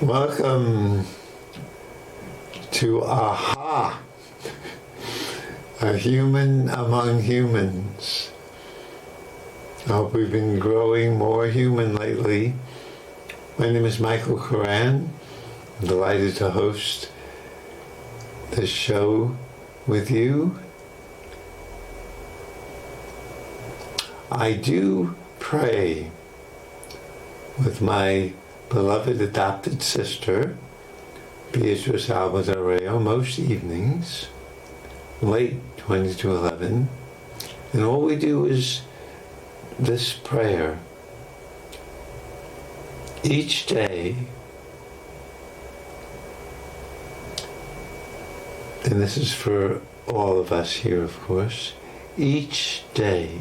Welcome to AHA, a human among humans. I hope we've been growing more human lately. My name is Michael Koran. I'm delighted to host this show with you. I do pray with my beloved adopted sister, Beatrice Alvarado, most evenings, late 20 to 11. And all we do is this prayer. Each day, and this is for all of us here, of course, each day,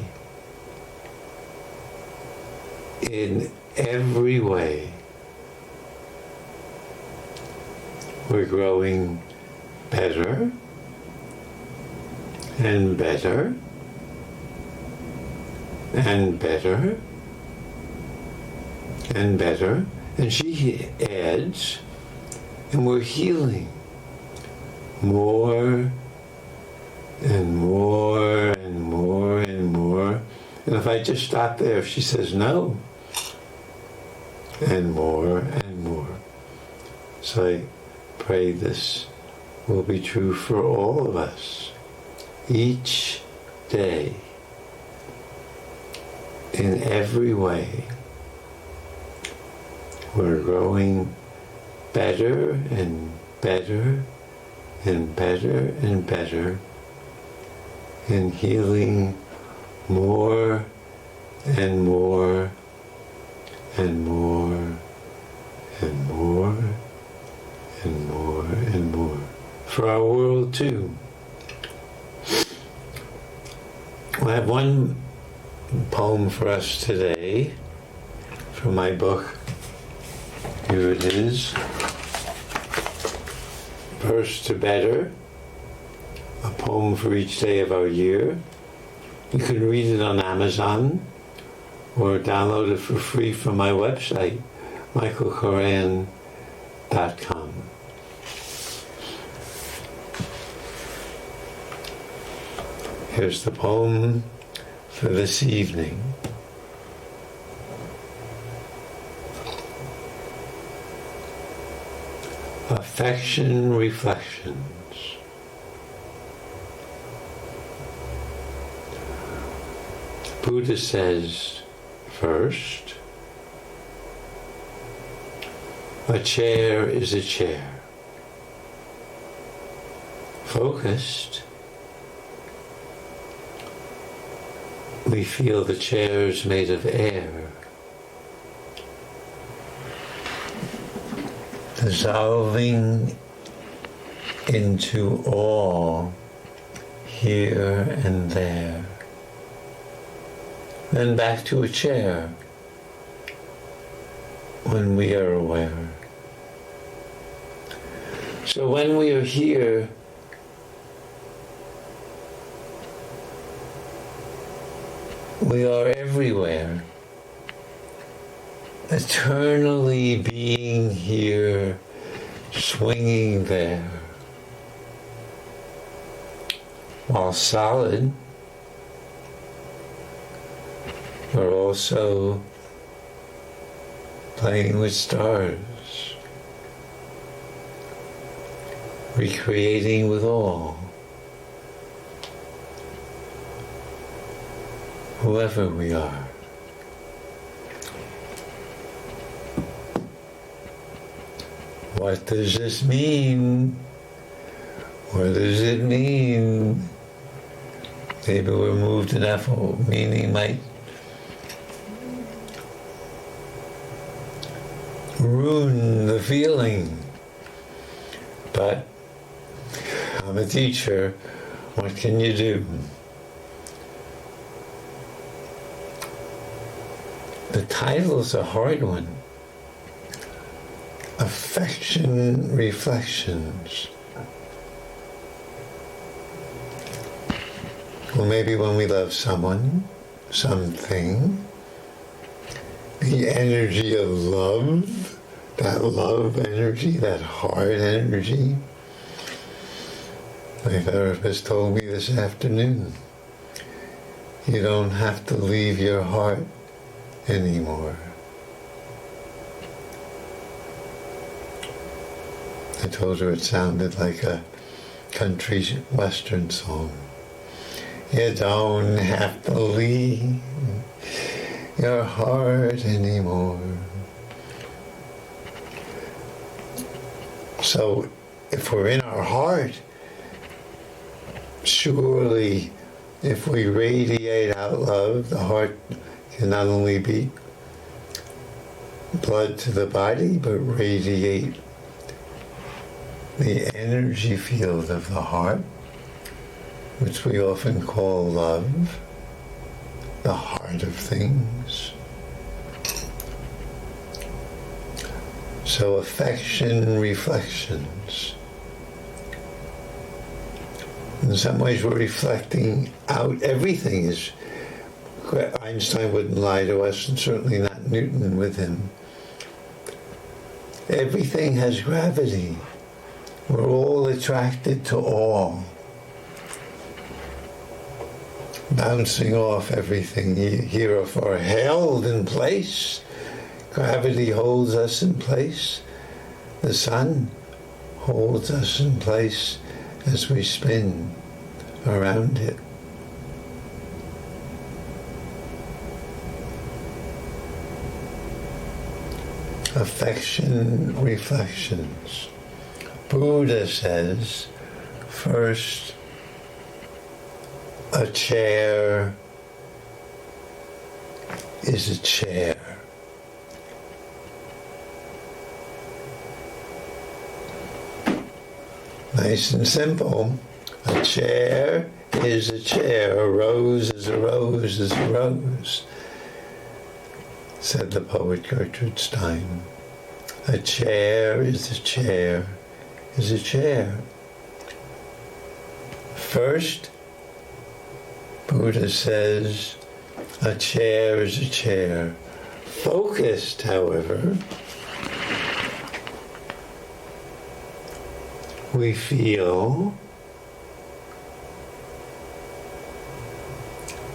in every way, we're growing better and better and better and better. And she adds, and we're healing more and more and more and more. And if I just stop there, she says no. And more and more. So I pray this will be true for all of us. Each day, in every way, we're growing better and better and better and better, and healing more and more and more and more and more and more. For our world too. I have one poem for us today from my book. Here it is. Verse to Better, a poem for each day of our year. You can read it on Amazon or download it for free from my website, michaelkoran.com. Here's the poem for this evening. Affection Reflections. Buddha says, first, a chair is a chair. Focused, we feel the chair's made of air, dissolving into all here and there. Then back to a chair when we are aware. So when we are here, we are everywhere, eternally being here, swinging there. While solid, we're also playing with stars, recreating with all, whoever we are. What does this mean? What does it mean? Maybe we're moved enough, meaning might ruin the feeling. But I'm a teacher. What can you do? The title's a hard one. Affection Reflections. Well, maybe when we love someone, something, the energy of love that love energy, that heart energy. My therapist told me this afternoon, you don't have to leave your heart anymore. I told her it sounded like a country western song. You don't have to leave your heart anymore. So if we're in our heart, surely if we radiate out love, the heart can not only beat blood to the body, but radiate the energy field of the heart, which we often call love, the heart of things. So affection reflections. In some ways we're reflecting out everything. Einstein wouldn't lie to us, and certainly not Newton with him. Everything has gravity. We're all attracted to all. Bouncing off everything. Here are held in place. Gravity holds us in place. The sun holds us in place as we spin around it. Affection reflections. Buddha says, first, a chair is a chair. Nice and simple. A chair is a chair. A rose is a rose is a rose, said the poet Gertrude Stein. A chair is a chair is a chair. First, Buddha says, a chair is a chair. Focused, however, we feel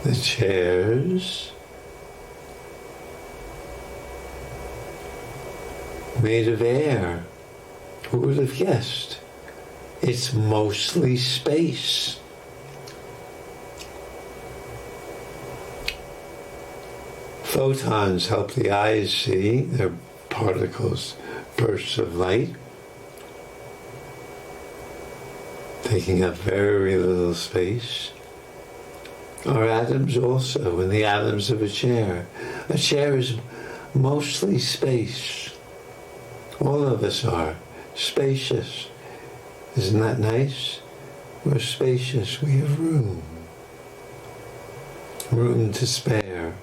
the chairs made of air. Who would have guessed? It's mostly space. Photons help the eyes see. They're particles, bursts of light, taking up very little space. Our atoms also, and the atoms of a chair. A chair is mostly space. All of us are spacious. Isn't that nice? We're spacious. We have room. Room to spare.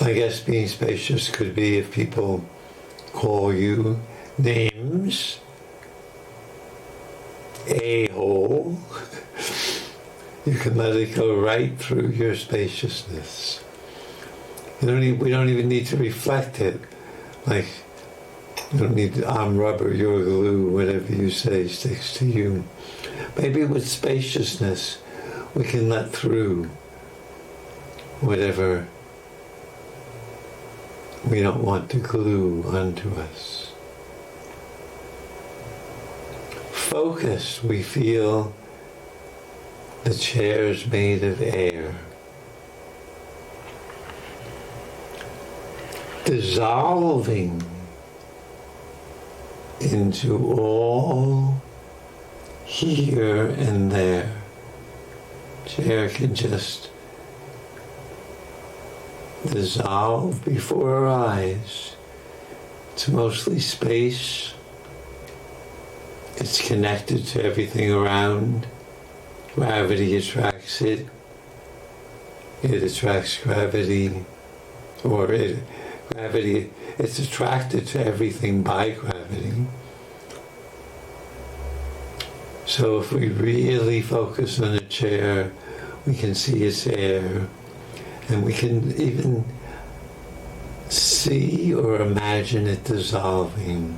I guess being spacious could be if people call you names. A-hole. You can let it go right through your spaciousness. We don't even need to reflect it. Like, you don't need, I'm rubber, you're glue, whatever you say sticks to you. Maybe with spaciousness, we can let through whatever we don't want to glue onto us. Focused, we feel the chair's made of air. Dissolving into all here and there. Chair can just dissolve before our eyes. It's mostly space. It's connected to everything around. Gravity attracts it. It attracts gravity, gravity, it's attracted to everything by gravity. So if we really focus on a chair, we can see its air. And we can even see or imagine it dissolving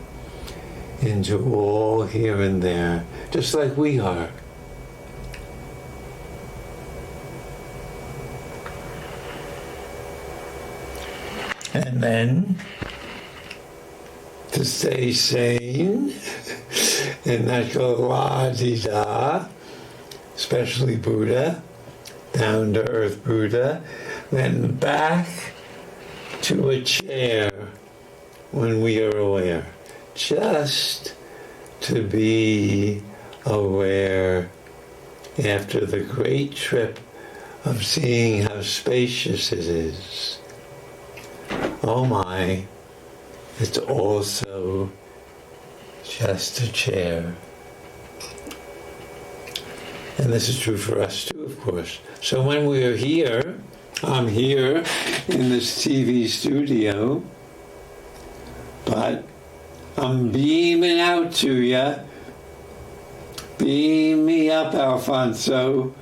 into all here and there, just like we are. And then, to stay sane and not go la-di-da, especially Buddha, down-to-earth Buddha, then back to a chair when we are aware. Just to be aware after the great trip of seeing how spacious it is. Oh my, it's also just a chair. And this is true for us too, of course. So when we are here, I'm here in this TV studio, but I'm beaming out to you. Beam me up, Alfonso.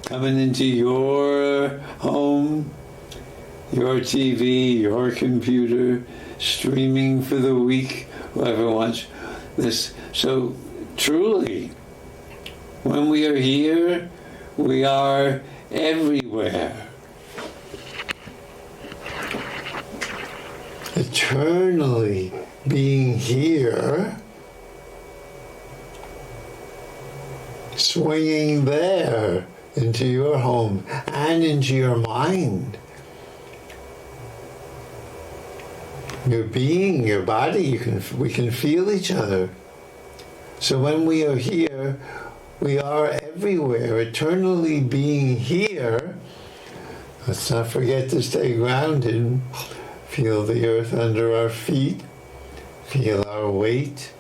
Coming into your home, your TV, your computer, streaming for the week, whoever wants this. So truly, when we are here, we are everywhere. Eternally being here, swinging there into your home and into your mind. Your being, your body, we can feel each other. So when we are here, we are everywhere, eternally being here. Let's not forget to stay grounded. Feel the earth under our feet. Feel our weight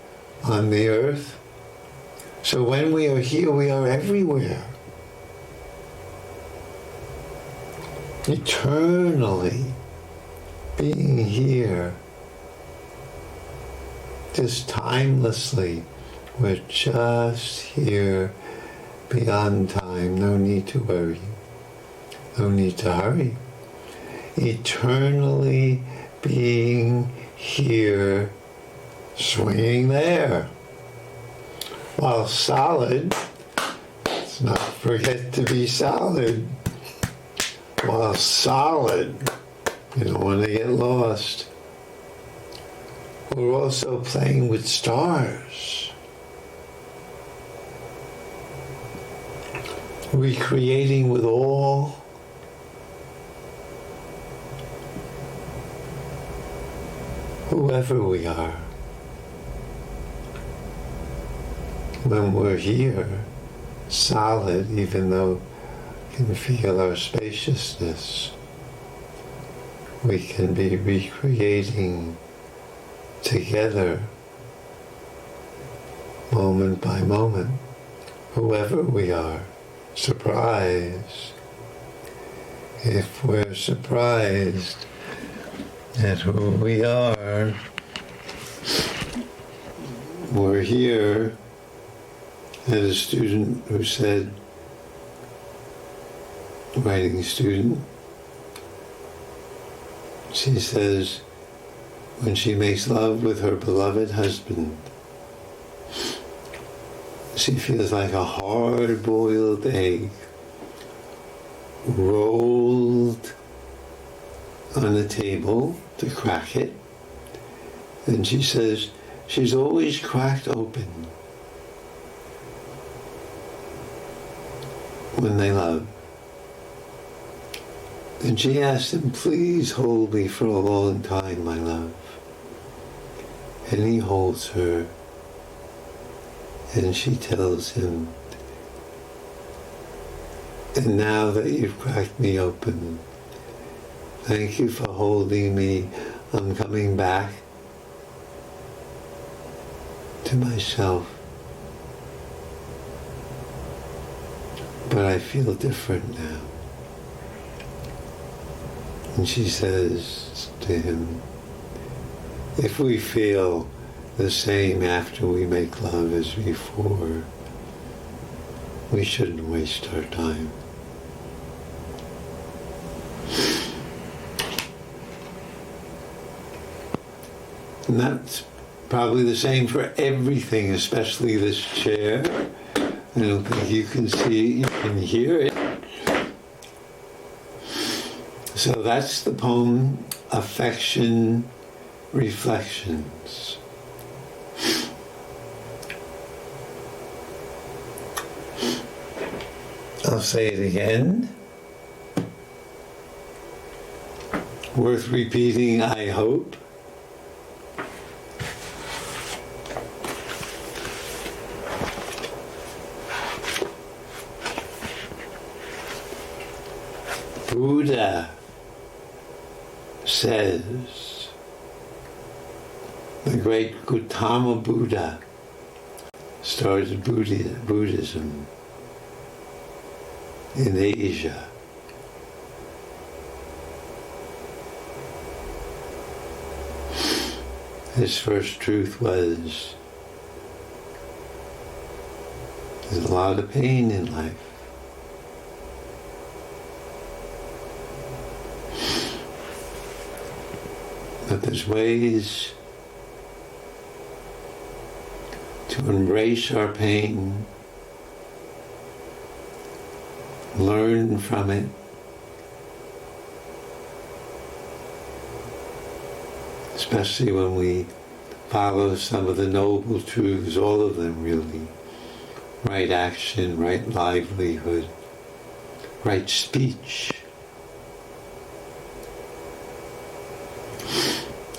on the earth. So when we are here, we are everywhere. Eternally being here. Just timelessly. We're just here beyond time. No need to worry. No need to hurry. Eternally being here, swinging there. While solid, let's not forget to be solid. While solid, you don't want to get lost. We're also playing with stars. Recreating with all. Whoever we are. When we're here, solid, even though we can feel our spaciousness, we can be recreating together, moment by moment, whoever we are. Surprise. If we're surprised at who we are, we're here. I had a student who said, writing student, she says, when she makes love with her beloved husband, she feels like a hard-boiled egg rolled on the table to crack it. And she says she's always cracked open when they love. And she asked him, please hold me for a long time, my love. And he holds her. And she tells him, and now that you've cracked me open, thank you for holding me. I'm coming back to myself. But I feel different now. And she says to him, if we feel the same after we make love as before, we shouldn't waste our time. And that's probably the same for everything, especially this chair. I don't think you can see it, you can hear it. So that's the poem, Affection Reflections. I'll say it again. Worth repeating, I hope. Buddha says, the great Gautama Buddha started Buddhism in Asia. His first truth was, there's a lot of pain in life. But there's ways to embrace our pain, learn from it, especially when we follow some of the noble truths, all of them really. Right action, right livelihood, right speech.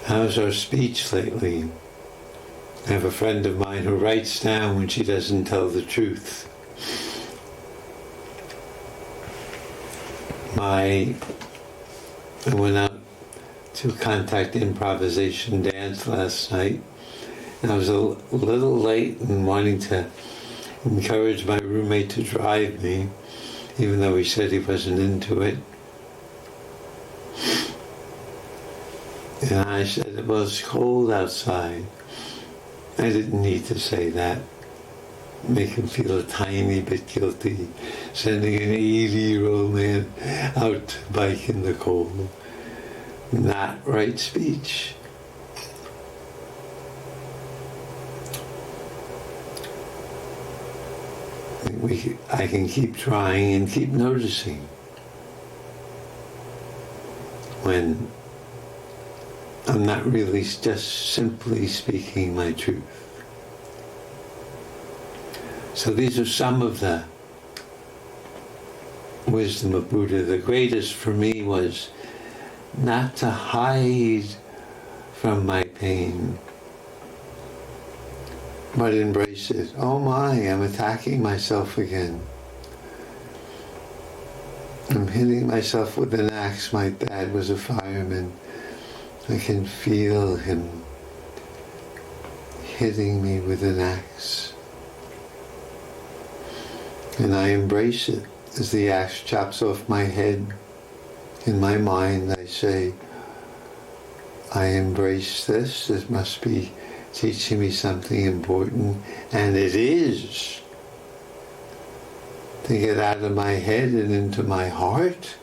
How's our speech lately? I have a friend of mine who writes down when she doesn't tell the truth. I went out to contact improvisation dance last night, and I was a little late in wanting to encourage my roommate to drive me, even though he said he wasn't into it. And I said, well, it's cold outside. I didn't need to say that. Make him feel a tiny bit guilty, sending an 80-year-old man out to bike in the cold. Not right speech. I can keep trying and keep noticing when I'm not really just simply speaking my truth. So these are some of the wisdom of Buddha. The greatest for me was not to hide from my pain, but embrace it. Oh my, I'm attacking myself again. I'm hitting myself with an axe. My dad was a fireman. I can feel him hitting me with an axe. And I embrace it as the axe chops off my head. In my mind, I say, I embrace this. It must be teaching me something important. And it is. To get out of my head and into my heart.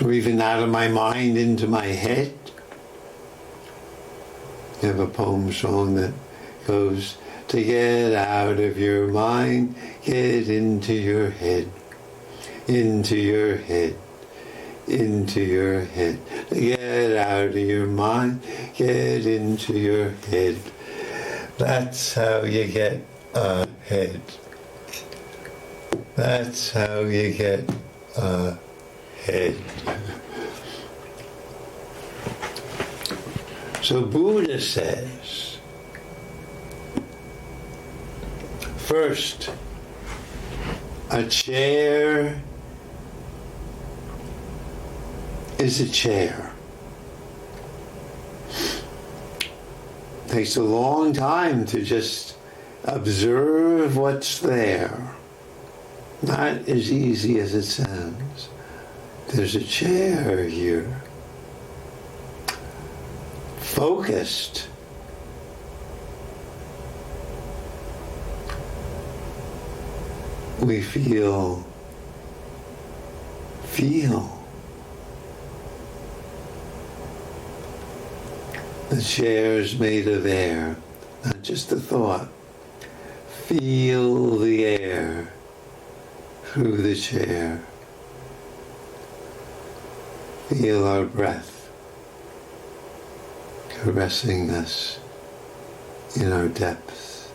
Or even out of my mind into my head. You have a poem song that goes, to get out of your mind, get into your head, into your head, into your head. To get out of your mind, get into your head. That's how you get ahead. That's how you get ahead. So Buddha says, first, a chair is a chair. It takes a long time to just observe what's there. Not as easy as it sounds. There's a chair here. Focused. We feel. The chair's made of air, not just a thought. Feel the air through the chair. Feel our breath caressing us in our depths.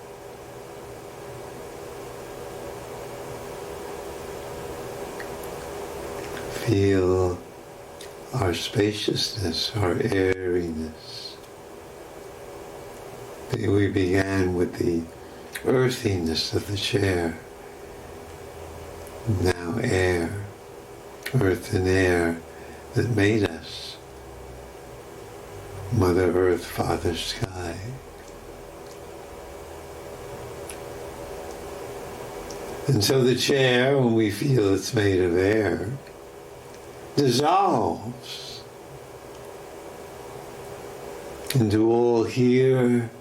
Feel our spaciousness, our airiness. We began with the earthiness of the chair. Now air, earth and air that made us. Mother Earth, Father Sky. And so the chair, when we feel it's made of air, dissolves into all here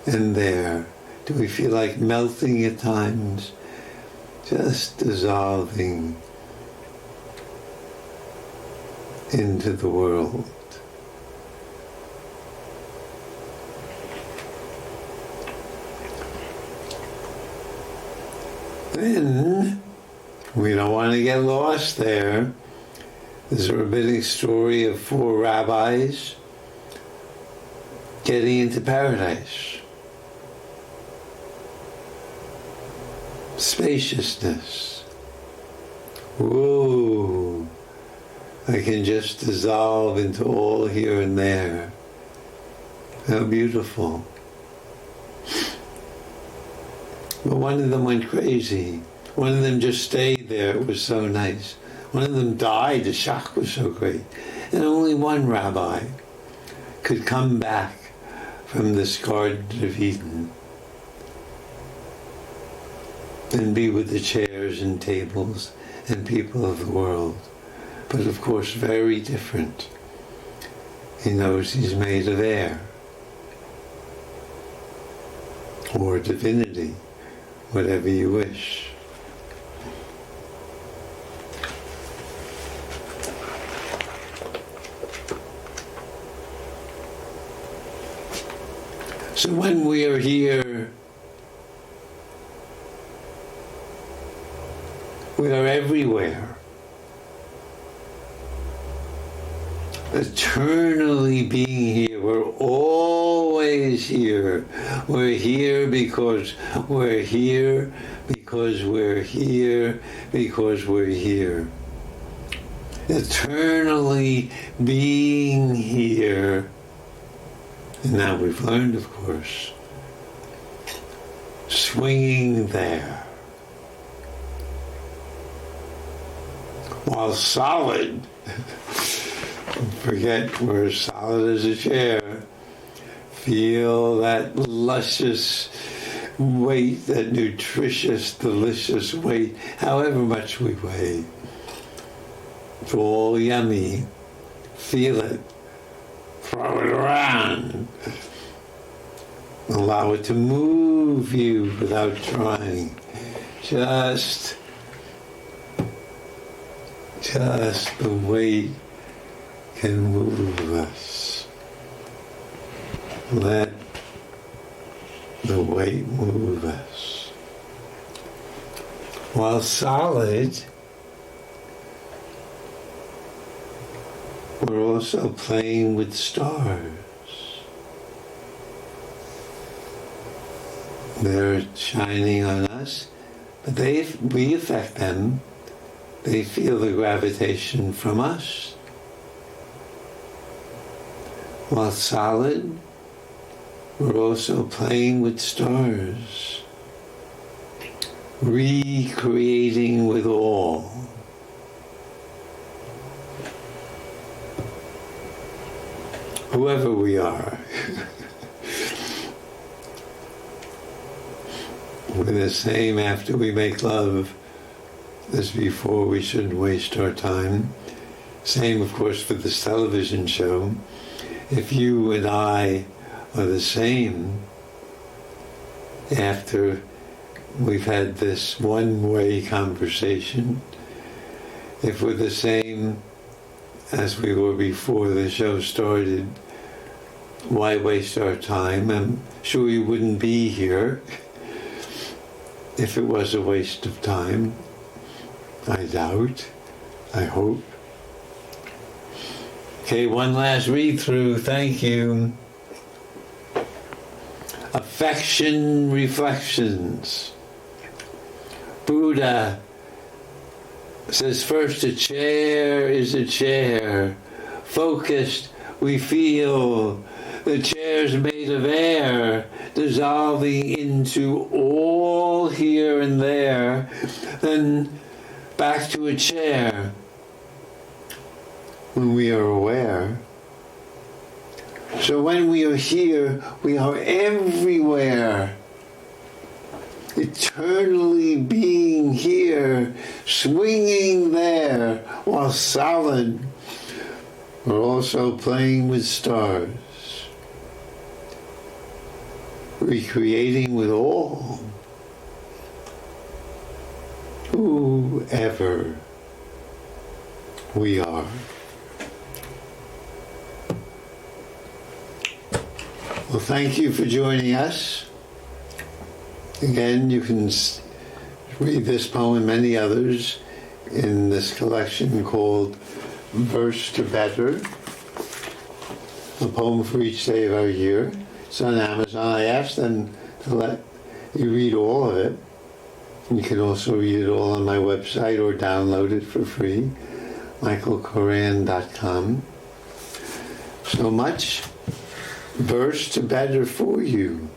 and there. Do we feel like melting at times? Just dissolving into the world. Then, we don't want to get lost there. There's a rabbinic story of 4 rabbis getting into paradise. Spaciousness. Whoa! I can just dissolve into all here and there. How beautiful. But one of them went crazy. One of them just stayed there. It was so nice. One of them died. The shock was so great. And only one rabbi could come back from this Garden of Eden and be with the chairs and tables and people of the world. But of course, very different. He knows he's made of air or divinity, whatever you wish. So when we are here, we are everywhere. Eternally being here. We're always here. We're here because we're here, because we're here, because we're here. Eternally being here. And now we've learned, of course, swinging there. While solid, forget we're solid as a chair. Feel that luscious weight, that nutritious, delicious weight, however much we weigh. It's all yummy. Feel it. Throw it around. Allow it to move you without trying. Just the weight can move us. Let the weight move us. While solid, we're also playing with stars. They're shining on us, but we affect them. They feel the gravitation from us. While solid, we're also playing with stars, recreating with all. Whoever we are. We're the same after we make love as before. We shouldn't waste our time. Same, of course, for this television show. If you and I are the same after we've had this one-way conversation, if we're the same as we were before the show started, why waste our time? I'm sure you wouldn't be here if it was a waste of time. I doubt. I hope. Okay, one last read through. Thank you. Affection Reflections. Buddha says, first, a chair is a chair. Focused, we feel the chair's made of air, dissolving into all here and there. Then back to a chair. When we are aware. So when we are here, we are everywhere. Eternally being here, swinging there, while solid. We're also playing with stars. Recreating with all. Whoever we are. Well, thank you for joining us. Again, you can read this poem and many others in this collection called Verse to Better, a poem for each day of our year. It's on Amazon. I asked them to let you read all of it. You can also read it all on my website or download it for free, michaelkoran.com. So much verse to better for you.